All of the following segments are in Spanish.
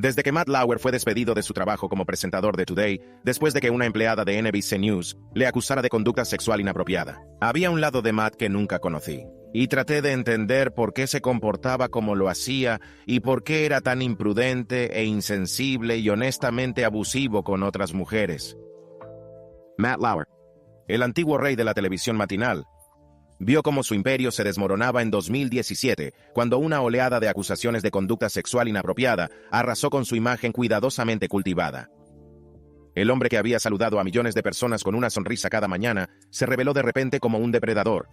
Desde que Matt Lauer fue despedido de su trabajo como presentador de Today, después de que una empleada de NBC News le acusara de conducta sexual inapropiada, había un lado de Matt que nunca conocí. Y traté de entender por qué se comportaba como lo hacía y por qué era tan imprudente e insensible y honestamente abusivo con otras mujeres. Matt Lauer, el antiguo rey de la televisión matinal, vio cómo su imperio se desmoronaba en 2017, cuando una oleada de acusaciones de conducta sexual inapropiada arrasó con su imagen cuidadosamente cultivada. El hombre que había saludado a millones de personas con una sonrisa cada mañana se reveló de repente como un depredador.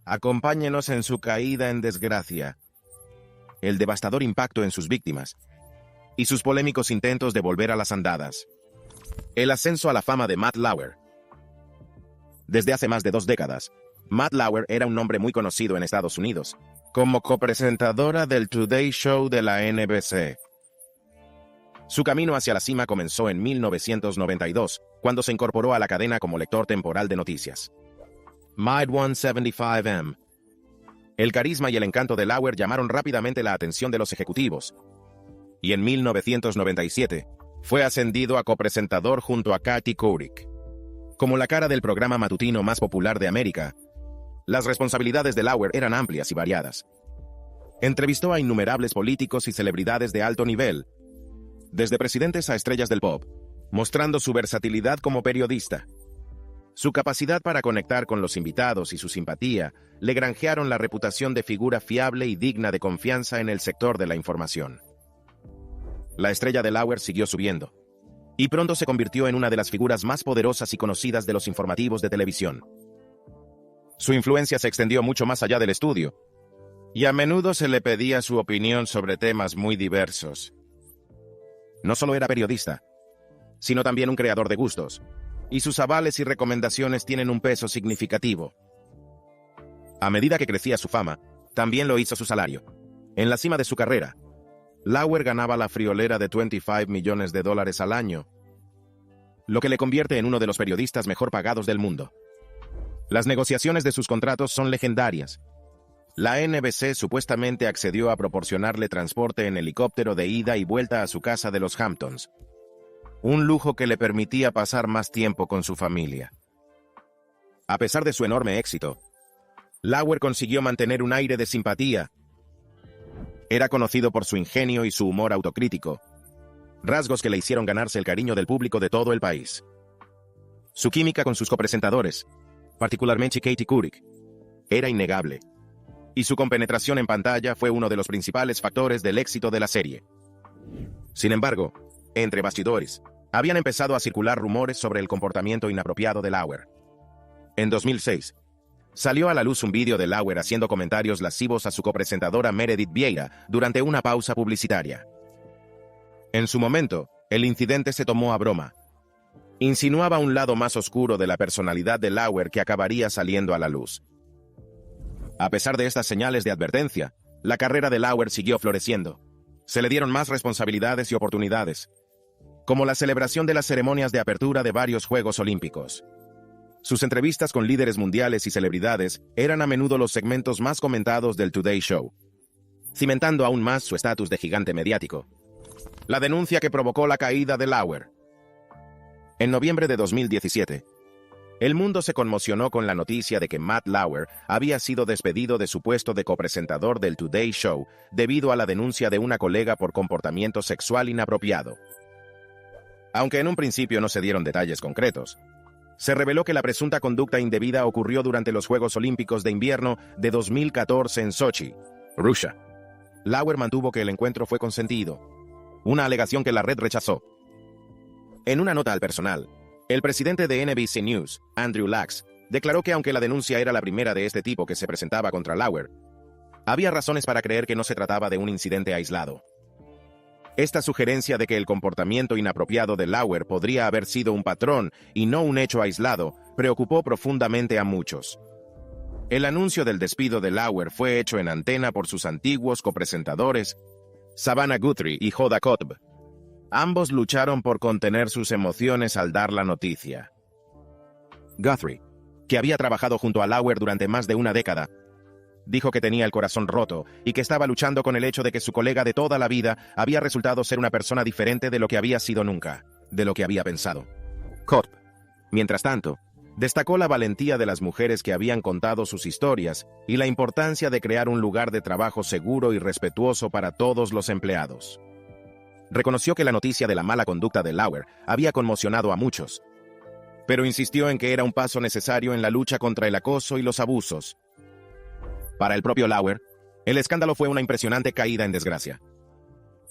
Acompáñenos en su caída en desgracia, el devastador impacto en sus víctimas y sus polémicos intentos de volver a las andadas. El ascenso a la fama de Matt Lauer. Desde hace más de 2 décadas, Matt Lauer era un nombre muy conocido en Estados Unidos, como copresentadora del Today Show de la NBC. Su camino hacia la cima comenzó en 1992, cuando se incorporó a la cadena como lector temporal de noticias. Mid 175M. El carisma y el encanto de Lauer llamaron rápidamente la atención de los ejecutivos, y en 1997 fue ascendido a copresentador junto a Katie Couric. Como la cara del programa matutino más popular de América, las responsabilidades de Lauer eran amplias y variadas. Entrevistó a innumerables políticos y celebridades de alto nivel, desde presidentes a estrellas del pop, mostrando su versatilidad como periodista. Su capacidad para conectar con los invitados y su simpatía le granjearon la reputación de figura fiable y digna de confianza en el sector de la información. La estrella de Lauer siguió subiendo, y pronto se convirtió en una de las figuras más poderosas y conocidas de los informativos de televisión. Su influencia se extendió mucho más allá del estudio, y a menudo se le pedía su opinión sobre temas muy diversos. No solo era periodista, sino también un creador de gustos, y sus avales y recomendaciones tienen un peso significativo. A medida que crecía su fama, también lo hizo su salario. En la cima de su carrera, Lauer ganaba la friolera de $25 millones al año, lo que le convierte en uno de los periodistas mejor pagados del mundo. Las negociaciones de sus contratos son legendarias. La NBC supuestamente accedió a proporcionarle transporte en helicóptero de ida y vuelta a su casa de los Hamptons, un lujo que le permitía pasar más tiempo con su familia. A pesar de su enorme éxito, Lauer consiguió mantener un aire de simpatía. Era conocido por su ingenio y su humor autocrítico, rasgos que le hicieron ganarse el cariño del público de todo el país. Su química con sus copresentadores, particularmente Katie Couric, era innegable, y su compenetración en pantalla fue uno de los principales factores del éxito de la serie. Sin embargo, entre bastidores, habían empezado a circular rumores sobre el comportamiento inapropiado de Lauer. En 2006, salió a la luz un vídeo de Lauer haciendo comentarios lascivos a su copresentadora Meredith Vieira durante una pausa publicitaria. En su momento, el incidente se tomó a broma. Insinuaba un lado más oscuro de la personalidad de Lauer que acabaría saliendo a la luz. A pesar de estas señales de advertencia, la carrera de Lauer siguió floreciendo. Se le dieron más responsabilidades y oportunidades, como la celebración de las ceremonias de apertura de varios Juegos Olímpicos. Sus entrevistas con líderes mundiales y celebridades eran a menudo los segmentos más comentados del Today Show, cimentando aún más su estatus de gigante mediático. La denuncia que provocó la caída de Lauer. En noviembre de 2017, el mundo se conmocionó con la noticia de que Matt Lauer había sido despedido de su puesto de copresentador del Today Show debido a la denuncia de una colega por comportamiento sexual inapropiado. Aunque en un principio no se dieron detalles concretos, se reveló que la presunta conducta indebida ocurrió durante los Juegos Olímpicos de Invierno de 2014 en Sochi, Rusia. Lauer mantuvo que el encuentro fue consentido, una alegación que la red rechazó. En una nota al personal, el presidente de NBC News, Andrew Lax, declaró que aunque la denuncia era la primera de este tipo que se presentaba contra Lauer, había razones para creer que no se trataba de un incidente aislado. Esta sugerencia de que el comportamiento inapropiado de Lauer podría haber sido un patrón y no un hecho aislado preocupó profundamente a muchos. El anuncio del despido de Lauer fue hecho en antena por sus antiguos copresentadores, Savannah Guthrie y Hoda Kotb. Ambos lucharon por contener sus emociones al dar la noticia. Guthrie, que había trabajado junto a Lauer durante más de una década, Dijo que tenía el corazón roto y que estaba luchando con el hecho de que su colega de toda la vida había resultado ser una persona diferente de lo que había sido nunca, de lo que había pensado. Corp, mientras tanto, destacó la valentía de las mujeres que habían contado sus historias y la importancia de crear un lugar de trabajo seguro y respetuoso para todos los empleados. Reconoció que la noticia de la mala conducta de Lauer había conmocionado a muchos, pero insistió en que era un paso necesario en la lucha contra el acoso y los abusos. Para el propio Lauer, el escándalo fue una impresionante caída en desgracia.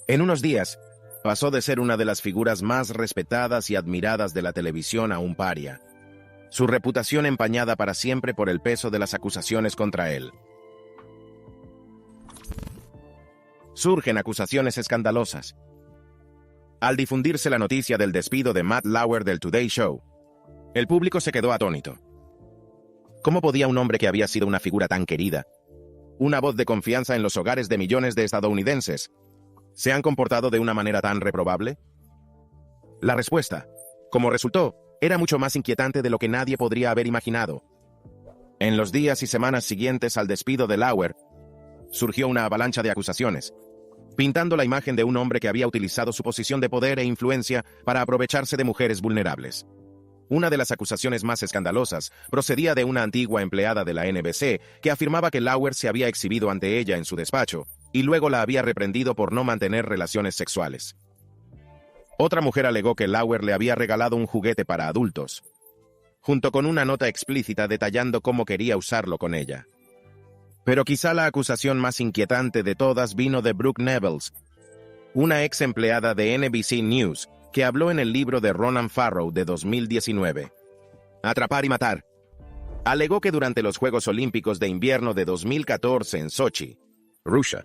En unos días, pasó de ser una de las figuras más respetadas y admiradas de la televisión a un paria. Su reputación empañada para siempre por el peso de las acusaciones contra él. Surgen acusaciones escandalosas. Al difundirse la noticia del despido de Matt Lauer del Today Show, el público se quedó atónito. ¿Cómo podía un hombre que había sido una figura tan querida, una voz de confianza en los hogares de millones de estadounidenses, se han comportado de una manera tan reprobable? La respuesta, como resultó, era mucho más inquietante de lo que nadie podría haber imaginado. En los días y semanas siguientes al despido de Lauer, surgió una avalancha de acusaciones, pintando la imagen de un hombre que había utilizado su posición de poder e influencia para aprovecharse de mujeres vulnerables. Una de las acusaciones más escandalosas procedía de una antigua empleada de la NBC que afirmaba que Lauer se había exhibido ante ella en su despacho y luego la había reprendido por no mantener relaciones sexuales. Otra mujer alegó que Lauer le había regalado un juguete para adultos, junto con una nota explícita detallando cómo quería usarlo con ella. Pero quizá la acusación más inquietante de todas vino de Brooke Nevels, una ex empleada de NBC News, que habló en el libro de Ronan Farrow de 2019. Atrapar y matar. Alegó que durante los Juegos Olímpicos de Invierno de 2014 en Sochi, Rusia,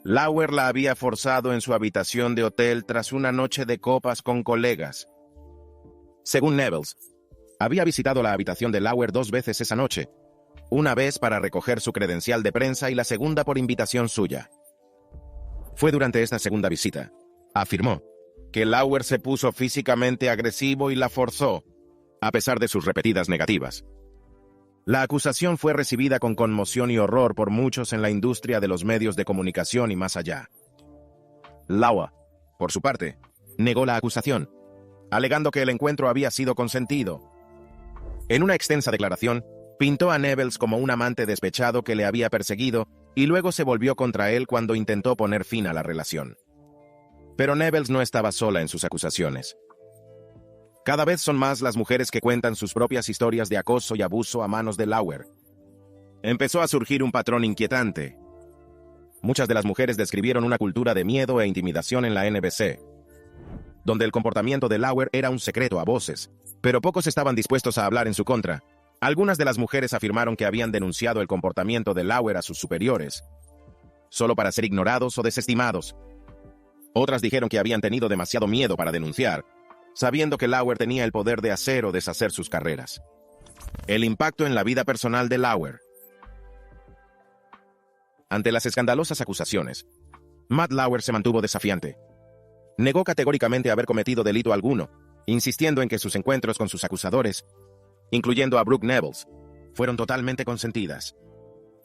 Lauer la había forzado en su habitación de hotel tras una noche de copas con colegas. Según Nevels, había visitado la habitación de Lauer 2 veces esa noche, una vez para recoger su credencial de prensa y la segunda por invitación suya. Fue durante esta segunda visita, afirmó, que Lauer se puso físicamente agresivo y la forzó, a pesar de sus repetidas negativas. La acusación fue recibida con conmoción y horror por muchos en la industria de los medios de comunicación y más allá. Lauer, por su parte, negó la acusación, alegando que el encuentro había sido consentido. En una extensa declaración, pintó a Nevels como un amante despechado que le había perseguido y luego se volvió contra él cuando intentó poner fin a la relación. Pero Nevels no estaba sola en sus acusaciones. Cada vez son más las mujeres que cuentan sus propias historias de acoso y abuso a manos de Lauer. Empezó a surgir un patrón inquietante. Muchas de las mujeres describieron una cultura de miedo e intimidación en la NBC, donde el comportamiento de Lauer era un secreto a voces, pero pocos estaban dispuestos a hablar en su contra. Algunas de las mujeres afirmaron que habían denunciado el comportamiento de Lauer a sus superiores, solo para ser ignorados o desestimados. Otras dijeron que habían tenido demasiado miedo para denunciar, sabiendo que Lauer tenía el poder de hacer o deshacer sus carreras. El impacto en la vida personal de Lauer. Ante las escandalosas acusaciones, Matt Lauer se mantuvo desafiante. Negó categóricamente haber cometido delito alguno, insistiendo en que sus encuentros con sus acusadores, incluyendo a Brooke Nevels, fueron totalmente consentidas.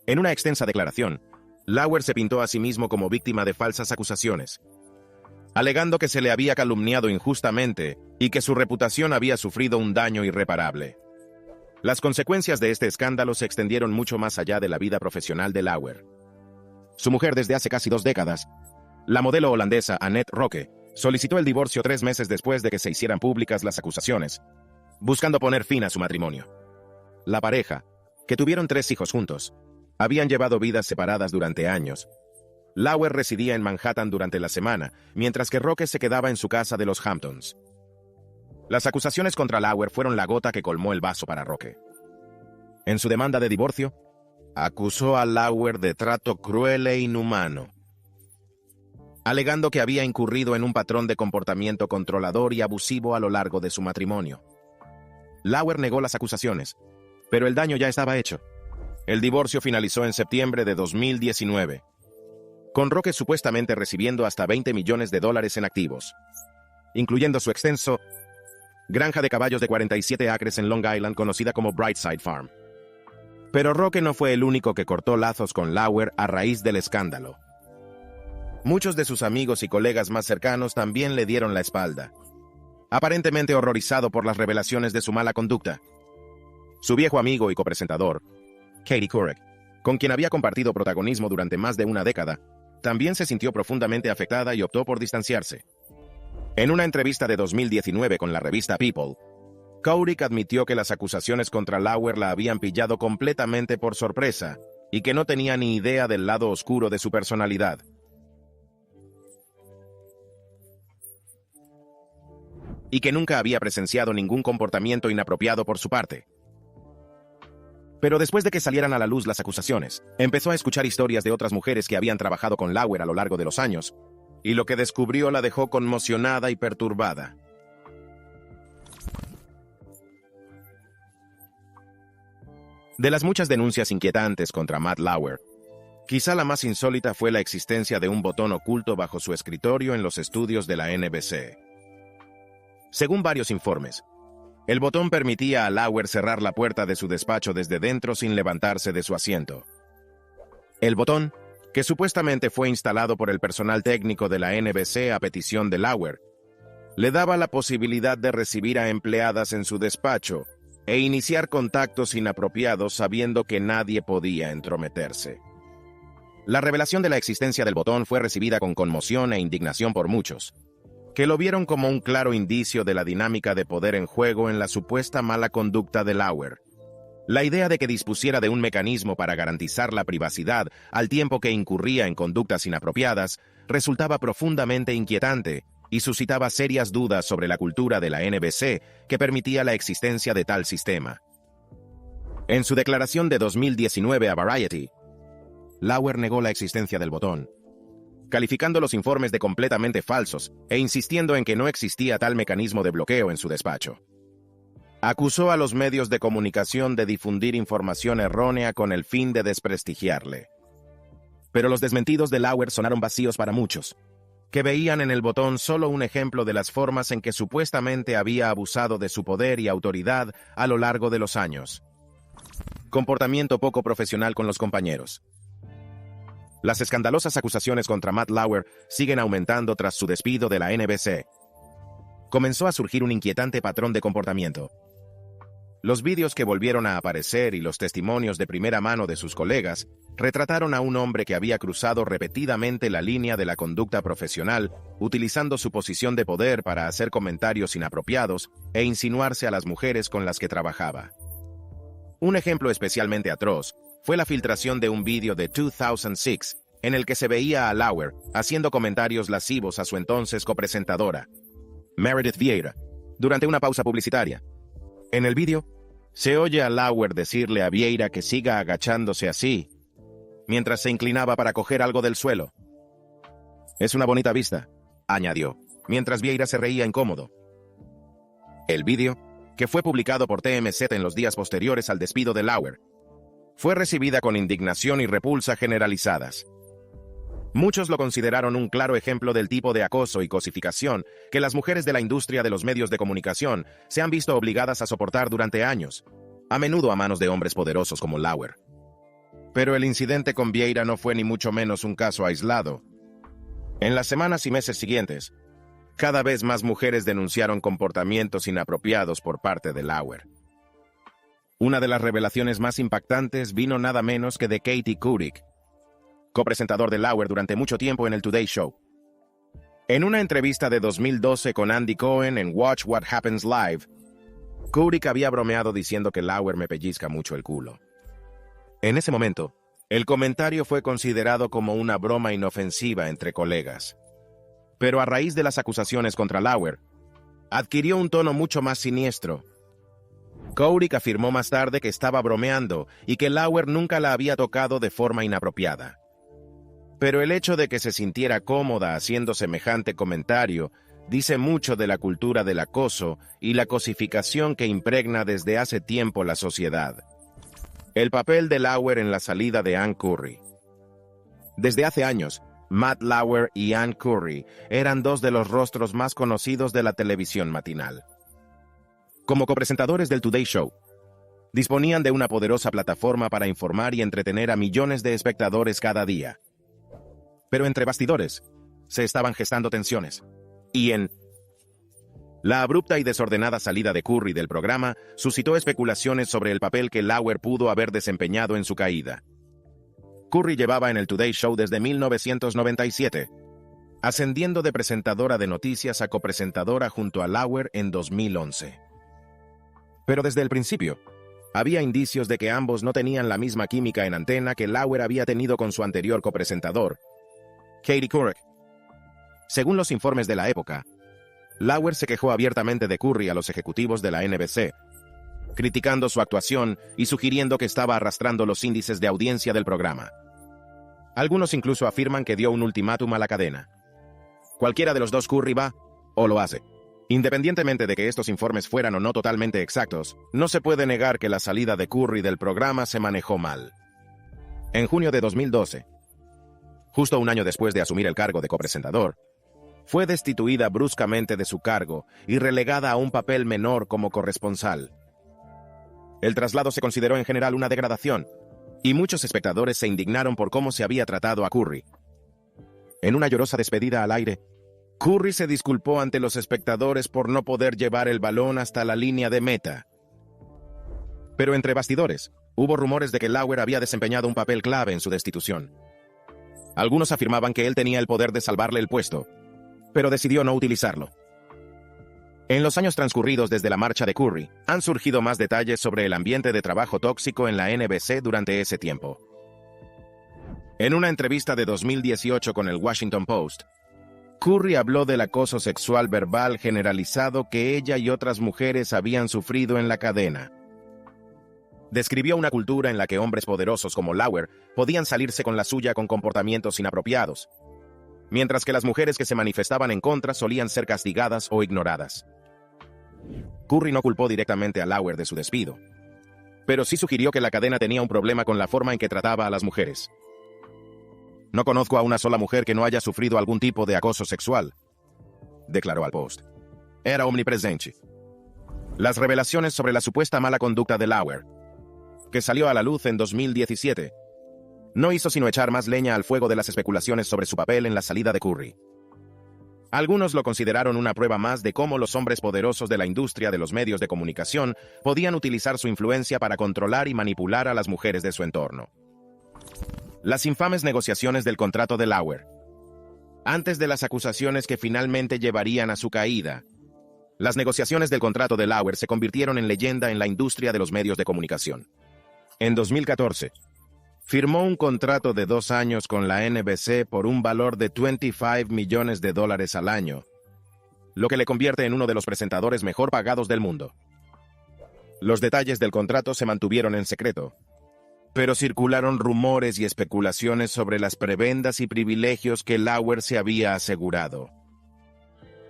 En una extensa declaración, Lauer se pintó a sí mismo como víctima de falsas acusaciones, alegando que se le había calumniado injustamente y que su reputación había sufrido un daño irreparable. Las consecuencias de este escándalo se extendieron mucho más allá de la vida profesional de Lauer. Su mujer desde hace casi 2 décadas, la modelo holandesa Annette Roque, solicitó el divorcio 3 meses después de que se hicieran públicas las acusaciones, buscando poner fin a su matrimonio. La pareja, que tuvieron 3 hijos juntos, habían llevado vidas separadas durante años. Lauer residía en Manhattan durante la semana, mientras que Roque se quedaba en su casa de los Hamptons. Las acusaciones contra Lauer fueron la gota que colmó el vaso para Roque. En su demanda de divorcio, acusó a Lauer de trato cruel e inhumano, alegando que había incurrido en un patrón de comportamiento controlador y abusivo a lo largo de su matrimonio. Lauer negó las acusaciones, pero el daño ya estaba hecho. El divorcio finalizó en septiembre de 2019. Con Roque supuestamente recibiendo hasta $20 millones en activos, incluyendo su extenso granja de caballos de 47 acres en Long Island conocida como Brightside Farm. Pero Roque no fue el único que cortó lazos con Lauer a raíz del escándalo. Muchos de sus amigos y colegas más cercanos también le dieron la espalda, aparentemente horrorizado por las revelaciones de su mala conducta. Su viejo amigo y copresentador, Katie Couric, con quien había compartido protagonismo durante más de una década, también se sintió profundamente afectada y optó por distanciarse. En una entrevista de 2019 con la revista People, Couric admitió que las acusaciones contra Lauer la habían pillado completamente por sorpresa y que no tenía ni idea del lado oscuro de su personalidad. Y que nunca había presenciado ningún comportamiento inapropiado por su parte. Pero después de que salieran a la luz las acusaciones, empezó a escuchar historias de otras mujeres que habían trabajado con Lauer a lo largo de los años, y lo que descubrió la dejó conmocionada y perturbada. De las muchas denuncias inquietantes contra Matt Lauer, quizá la más insólita fue la existencia de un botón oculto bajo su escritorio en los estudios de la NBC. Según varios informes, el botón permitía a Lauer cerrar la puerta de su despacho desde dentro sin levantarse de su asiento. El botón, que supuestamente fue instalado por el personal técnico de la NBC a petición de Lauer, le daba la posibilidad de recibir a empleadas en su despacho e iniciar contactos inapropiados sabiendo que nadie podía entrometerse. La revelación de la existencia del botón fue recibida con conmoción e indignación por muchos, que lo vieron como un claro indicio de la dinámica de poder en juego en la supuesta mala conducta de Lauer. La idea de que dispusiera de un mecanismo para garantizar la privacidad al tiempo que incurría en conductas inapropiadas resultaba profundamente inquietante y suscitaba serias dudas sobre la cultura de la NBC que permitía la existencia de tal sistema. En su declaración de 2019 a Variety, Lauer negó la existencia del botón, calificando los informes de completamente falsos e insistiendo en que no existía tal mecanismo de bloqueo en su despacho. Acusó a los medios de comunicación de difundir información errónea con el fin de desprestigiarle. Pero los desmentidos de Lauer sonaron vacíos para muchos, que veían en el botón solo un ejemplo de las formas en que supuestamente había abusado de su poder y autoridad a lo largo de los años. Comportamiento poco profesional con los compañeros. Las escandalosas acusaciones contra Matt Lauer siguen aumentando tras su despido de la NBC. Comenzó a surgir un inquietante patrón de comportamiento. Los vídeos que volvieron a aparecer y los testimonios de primera mano de sus colegas retrataron a un hombre que había cruzado repetidamente la línea de la conducta profesional, utilizando su posición de poder para hacer comentarios inapropiados e insinuarse a las mujeres con las que trabajaba. Un ejemplo especialmente atroz fue la filtración de un vídeo de 2006 en el que se veía a Lauer haciendo comentarios lascivos a su entonces copresentadora, Meredith Vieira, durante una pausa publicitaria. En el vídeo, se oye a Lauer decirle a Vieira que siga agachándose así, mientras se inclinaba para coger algo del suelo. «Es una bonita vista», añadió, mientras Vieira se reía incómodo. El vídeo, que fue publicado por TMZ en los días posteriores al despido de Lauer, fue recibida con indignación y repulsa generalizadas. Muchos lo consideraron un claro ejemplo del tipo de acoso y cosificación que las mujeres de la industria de los medios de comunicación se han visto obligadas a soportar durante años, a menudo a manos de hombres poderosos como Lauer. Pero el incidente con Vieira no fue ni mucho menos un caso aislado. En las semanas y meses siguientes, cada vez más mujeres denunciaron comportamientos inapropiados por parte de Lauer. Una de las revelaciones más impactantes vino nada menos que de Katie Couric, copresentador de Lauer durante mucho tiempo en el Today Show. En una entrevista de 2012 con Andy Cohen en Watch What Happens Live, Couric había bromeado diciendo que Lauer me pellizca mucho el culo. En ese momento, el comentario fue considerado como una broma inofensiva entre colegas. Pero a raíz de las acusaciones contra Lauer, adquirió un tono mucho más siniestro. Couric afirmó más tarde que estaba bromeando y que Lauer nunca la había tocado de forma inapropiada. Pero el hecho de que se sintiera cómoda haciendo semejante comentario dice mucho de la cultura del acoso y la cosificación que impregna desde hace tiempo la sociedad. El papel de Lauer en la salida de Ann Curry. Desde hace años, Matt Lauer y Ann Curry eran dos de los rostros más conocidos de la televisión matinal. Como copresentadores del Today Show, Disponían de una poderosa plataforma para informar y entretener a millones de espectadores cada día. Pero entre bastidores, se estaban gestando tensiones. La abrupta y desordenada salida de Curry del programa suscitó especulaciones sobre el papel que Lauer pudo haber desempeñado en su caída. Curry llevaba en el Today Show desde 1997, ascendiendo de presentadora de noticias a copresentadora junto a Lauer en 2011. Pero desde el principio, había indicios de que ambos no tenían la misma química en antena que Lauer había tenido con su anterior copresentador, Katie Couric. Según los informes de la época, Lauer se quejó abiertamente de Curry a los ejecutivos de la NBC, criticando su actuación y sugiriendo que estaba arrastrando los índices de audiencia del programa. Algunos incluso afirman que dio un ultimátum a la cadena. Cualquiera de los dos Curry va, o lo hace. Independientemente de que estos informes fueran o no totalmente exactos, no se puede negar que la salida de Curry del programa se manejó mal. En junio de 2012, justo un año después de asumir el cargo de copresentador, fue destituida bruscamente de su cargo y relegada a un papel menor como corresponsal. El traslado se consideró en general una degradación, y muchos espectadores se indignaron por cómo se había tratado a Curry. En una llorosa despedida al aire, Curry se disculpó ante los espectadores por no poder llevar el balón hasta la línea de meta. Pero entre bastidores, hubo rumores de que Lauer había desempeñado un papel clave en su destitución. Algunos afirmaban que él tenía el poder de salvarle el puesto, pero decidió no utilizarlo. En los años transcurridos desde la marcha de Curry, han surgido más detalles sobre el ambiente de trabajo tóxico en la NBC durante ese tiempo. En una entrevista de 2018 con el Washington Post, Curry habló del acoso sexual verbal generalizado que ella y otras mujeres habían sufrido en la cadena. Describió una cultura en la que hombres poderosos como Lauer podían salirse con la suya con comportamientos inapropiados, mientras que las mujeres que se manifestaban en contra solían ser castigadas o ignoradas. Curry no culpó directamente a Lauer de su despido, pero sí sugirió que la cadena tenía un problema con la forma en que trataba a las mujeres. No conozco a una sola mujer que no haya sufrido algún tipo de acoso sexual, declaró al Post. Era omnipresente. Las revelaciones sobre la supuesta mala conducta de Lauer, que salió a la luz en 2017, no hizo sino echar más leña al fuego de las especulaciones sobre su papel en la salida de Curry. Algunos lo consideraron una prueba más de cómo los hombres poderosos de la industria de los medios de comunicación podían utilizar su influencia para controlar y manipular a las mujeres de su entorno. Las infames negociaciones del contrato de Lauer. Antes de las acusaciones que finalmente llevarían a su caída, las negociaciones del contrato de Lauer se convirtieron en leyenda en la industria de los medios de comunicación. En 2014, firmó un contrato de 2 años con la NBC por un valor de $25 millones al año, lo que le convierte en uno de los presentadores mejor pagados del mundo. Los detalles del contrato se mantuvieron en secreto, pero circularon rumores y especulaciones sobre las prebendas y privilegios que Lauer se había asegurado.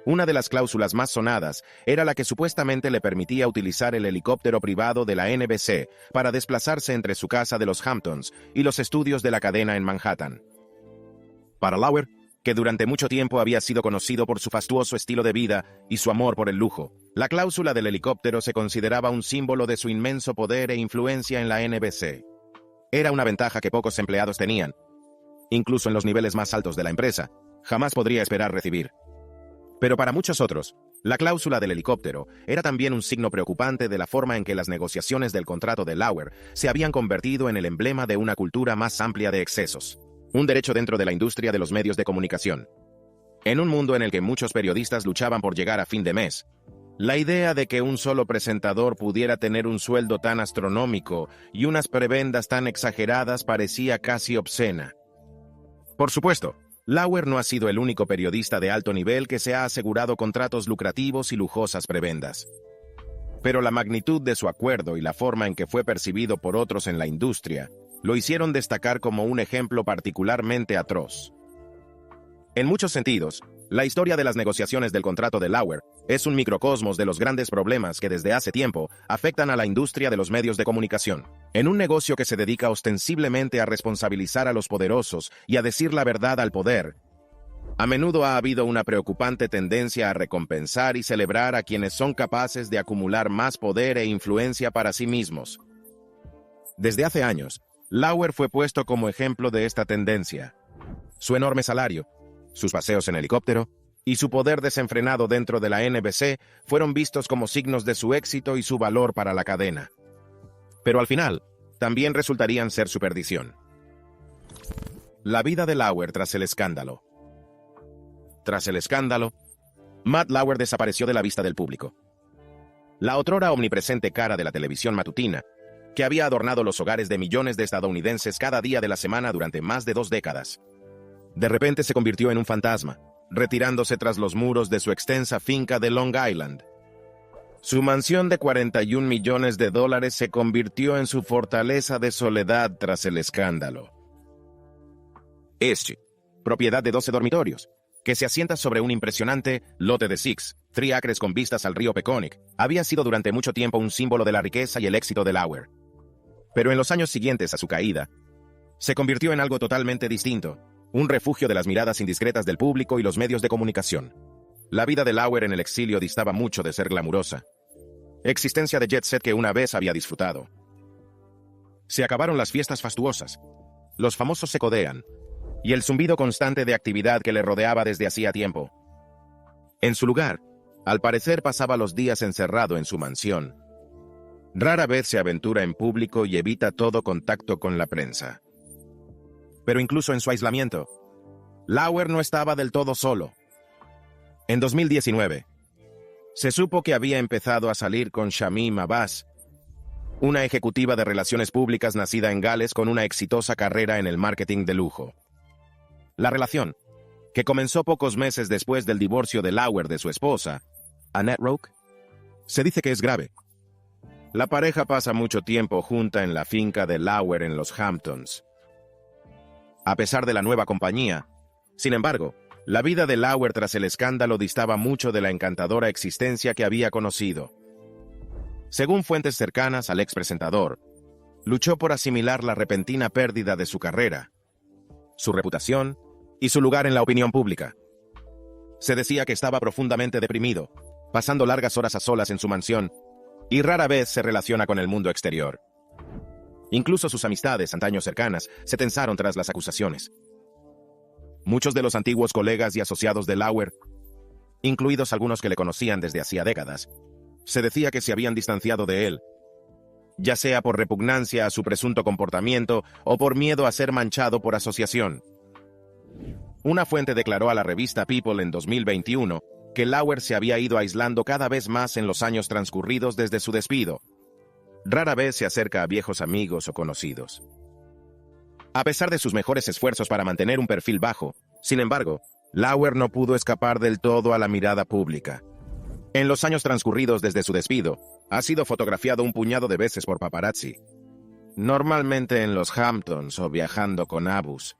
Una de las cláusulas más sonadas era la que supuestamente le permitía utilizar el helicóptero privado de la NBC para desplazarse entre su casa de los Hamptons y los estudios de la cadena en Manhattan. Para Lauer, que durante mucho tiempo había sido conocido por su fastuoso estilo de vida y su amor por el lujo, la cláusula del helicóptero se consideraba un símbolo de su inmenso poder e influencia en la NBC. Era una ventaja que pocos empleados tenían, incluso en los niveles más altos de la empresa, jamás podría esperar recibir. Pero para muchos otros, la cláusula del helicóptero era también un signo preocupante de la forma en que las negociaciones del contrato de Lauer se habían convertido en el emblema de una cultura más amplia de excesos, un derecho dentro de la industria de los medios de comunicación. En un mundo en el que muchos periodistas luchaban por llegar a fin de mes, la idea de que un solo presentador pudiera tener un sueldo tan astronómico y unas prebendas tan exageradas parecía casi obscena. Por supuesto, Lauer no ha sido el único periodista de alto nivel que se ha asegurado contratos lucrativos y lujosas prebendas. Pero la magnitud de su acuerdo y la forma en que fue percibido por otros en la industria lo hicieron destacar como un ejemplo particularmente atroz. En muchos sentidos, la historia de las negociaciones del contrato de Lauer es un microcosmos de los grandes problemas que desde hace tiempo afectan a la industria de los medios de comunicación. En un negocio que se dedica ostensiblemente a responsabilizar a los poderosos y a decir la verdad al poder, a menudo ha habido una preocupante tendencia a recompensar y celebrar a quienes son capaces de acumular más poder e influencia para sí mismos. Desde hace años, Lauer fue puesto como ejemplo de esta tendencia. Su enorme salario, sus paseos en helicóptero y su poder desenfrenado dentro de la NBC fueron vistos como signos de su éxito y su valor para la cadena. Pero al final, también resultarían ser su perdición. La vida de Lauer tras el escándalo. Tras el escándalo, Matt Lauer desapareció de la vista del público. La otrora omnipresente cara de la televisión matutina, que había adornado los hogares de millones de estadounidenses cada día de la semana durante más de 2 décadas, de repente se convirtió en un fantasma, retirándose tras los muros de su extensa finca de Long Island. Su mansión de $41 millones se convirtió en su fortaleza de soledad tras el escándalo. Este, propiedad de 12 dormitorios, que se asienta sobre un impresionante lote de 3 acres con vistas al río Peconic, había sido durante mucho tiempo un símbolo de la riqueza y el éxito de Lauer. Pero en los años siguientes a su caída, se convirtió en algo totalmente distinto, un refugio de las miradas indiscretas del público y los medios de comunicación. La vida de Lauer en el exilio distaba mucho de ser glamurosa, existencia de jet set que una vez había disfrutado. Se acabaron las fiestas fastuosas, los famosos se codean, y el zumbido constante de actividad que le rodeaba desde hacía tiempo. En su lugar, al parecer pasaba los días encerrado en su mansión. Rara vez se aventura en público y evita todo contacto con la prensa. Pero incluso en su aislamiento, Lauer no estaba del todo solo. En 2019, se supo que había empezado a salir con Shamim Abbas, una ejecutiva de relaciones públicas nacida en Gales con una exitosa carrera en el marketing de lujo. La relación, que comenzó pocos meses después del divorcio de Lauer de su esposa, Annette Roque, se dice que es grave. La pareja pasa mucho tiempo junta en la finca de Lauer en los Hamptons. A pesar de la nueva compañía, sin embargo, la vida de Lauer tras el escándalo distaba mucho de la encantadora existencia que había conocido. Según fuentes cercanas al expresentador, luchó por asimilar la repentina pérdida de su carrera, su reputación y su lugar en la opinión pública. Se decía que estaba profundamente deprimido, pasando largas horas a solas en su mansión, y rara vez se relaciona con el mundo exterior. Incluso sus amistades, antaño cercanas, se tensaron tras las acusaciones. Muchos de los antiguos colegas y asociados de Lauer, incluidos algunos que le conocían desde hacía décadas, se decía que se habían distanciado de él, ya sea por repugnancia a su presunto comportamiento o por miedo a ser manchado por asociación. Una fuente declaró a la revista People en 2021 que Lauer se había ido aislando cada vez más en los años transcurridos desde su despido. Rara vez se acerca a viejos amigos o conocidos. A pesar de sus mejores esfuerzos para mantener un perfil bajo, sin embargo, Lauer no pudo escapar del todo a la mirada pública. En los años transcurridos desde su despido, ha sido fotografiado un puñado de veces por paparazzi, normalmente en los Hamptons o viajando con Abbas.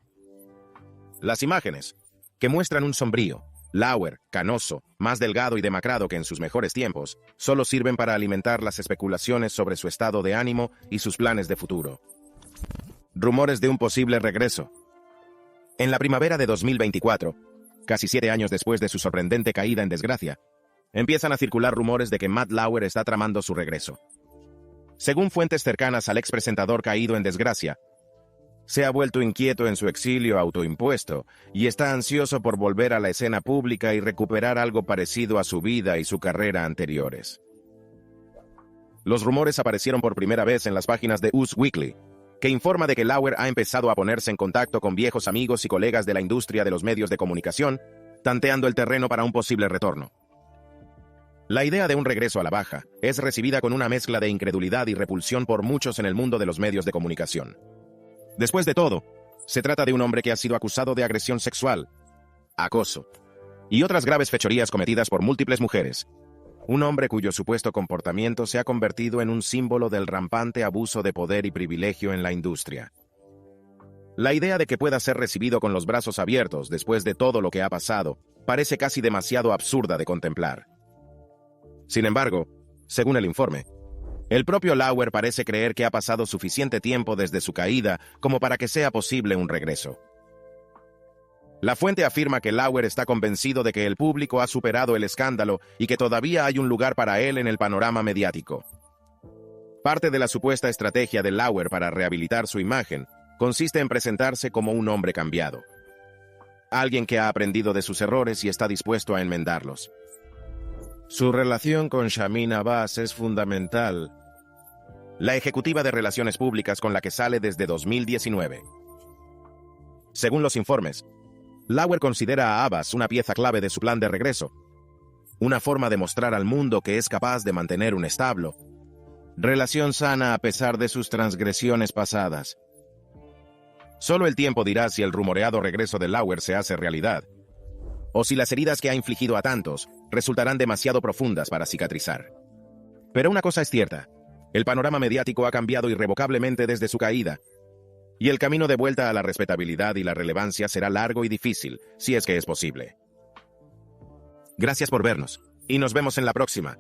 Las imágenes, que muestran un sombrío, Lauer, canoso, más delgado y demacrado que en sus mejores tiempos, solo sirven para alimentar las especulaciones sobre su estado de ánimo y sus planes de futuro. Rumores de un posible regreso. En la primavera de 2024, casi 7 años después de su sorprendente caída en desgracia, empiezan a circular rumores de que Matt Lauer está tramando su regreso. Según fuentes cercanas al expresentador caído en desgracia, se ha vuelto inquieto en su exilio autoimpuesto y está ansioso por volver a la escena pública y recuperar algo parecido a su vida y su carrera anteriores. Los rumores aparecieron por primera vez en las páginas de Us Weekly, que informa de que Lauer ha empezado a ponerse en contacto con viejos amigos y colegas de la industria de los medios de comunicación, tanteando el terreno para un posible retorno. La idea de un regreso a la baja es recibida con una mezcla de incredulidad y repulsión por muchos en el mundo de los medios de comunicación. Después de todo, se trata de un hombre que ha sido acusado de agresión sexual, acoso y otras graves fechorías cometidas por múltiples mujeres. Un hombre cuyo supuesto comportamiento se ha convertido en un símbolo del rampante abuso de poder y privilegio en la industria. La idea de que pueda ser recibido con los brazos abiertos después de todo lo que ha pasado parece casi demasiado absurda de contemplar. Sin embargo, según el informe, el propio Lauer parece creer que ha pasado suficiente tiempo desde su caída como para que sea posible un regreso. La fuente afirma que Lauer está convencido de que el público ha superado el escándalo y que todavía hay un lugar para él en el panorama mediático. Parte de la supuesta estrategia de Lauer para rehabilitar su imagen consiste en presentarse como un hombre cambiado. Alguien que ha aprendido de sus errores y está dispuesto a enmendarlos. Su relación con Shamin Abbas es fundamental. La ejecutiva de Relaciones Públicas con la que sale desde 2019. Según los informes, Lauer considera a Abbas una pieza clave de su plan de regreso, una forma de mostrar al mundo que es capaz de mantener un establo relación sana a pesar de sus transgresiones pasadas. Solo el tiempo dirá si el rumoreado regreso de Lauer se hace realidad, o si las heridas que ha infligido a tantos resultarán demasiado profundas para cicatrizar. Pero una cosa es cierta, el panorama mediático ha cambiado irrevocablemente desde su caída, y el camino de vuelta a la respetabilidad y la relevancia será largo y difícil, si es que es posible. Gracias por vernos, y nos vemos en la próxima.